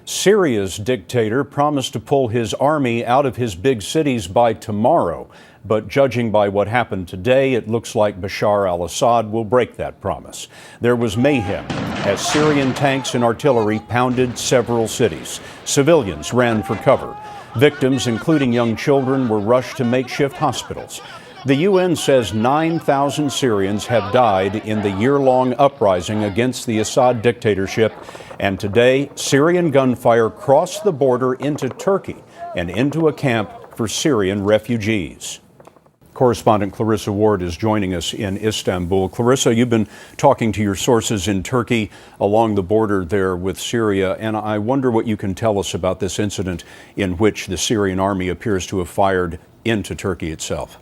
Syria's dictator promised to pull his army out of his big cities by tomorrow. But judging by what happened today, it looks like Bashar al-Assad will break that promise. There was mayhem as Syrian tanks and artillery pounded several cities. Civilians ran for cover. Victims, including young children, were rushed to makeshift hospitals. The UN says 9,000 Syrians have died in the year-long uprising against the Assad dictatorship. And today, Syrian gunfire crossed the border into Turkey and into a camp for Syrian refugees. Correspondent Clarissa Ward is joining us in Istanbul. Clarissa, you've been talking to your sources in Turkey along the border there with Syria, and I wonder what you can tell us about this incident in which the Syrian army appears to have fired into Turkey itself.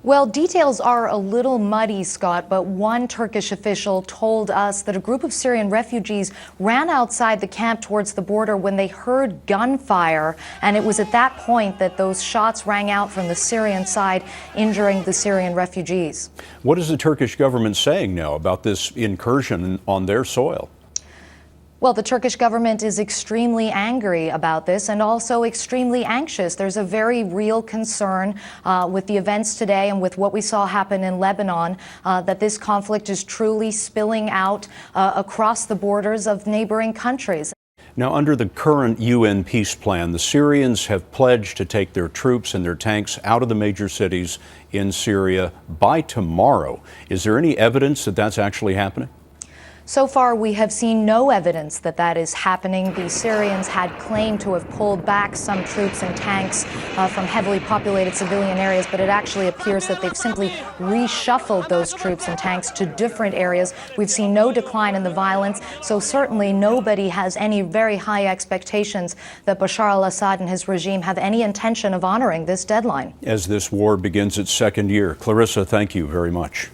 Well, details are a little muddy, Scott, but one Turkish official told us that a group of Syrian refugees ran outside the camp towards the border when they heard gunfire, and it was at that point that those shots rang out from the Syrian side, injuring the Syrian refugees. What is the Turkish government saying now about this incursion on their soil? Well, the Turkish government is extremely angry about this and also extremely anxious. There's a very real concern with the events today and with what we saw happen in Lebanon, that this conflict is truly spilling out across the borders of neighboring countries. Now, under the current UN peace plan, the Syrians have pledged to take their troops and their tanks out of the major cities in Syria by tomorrow. Is there any evidence that that's actually happening? So far, we have seen no evidence that that is happening. The Syrians had claimed to have pulled back some troops and tanks from heavily populated civilian areas, but it actually appears that they've simply reshuffled those troops and tanks to different areas. We've seen no decline in the violence, so certainly nobody has any very high expectations that Bashar al-Assad and his regime have any intention of honoring this deadline. As this war begins its second year, Clarissa, thank you very much.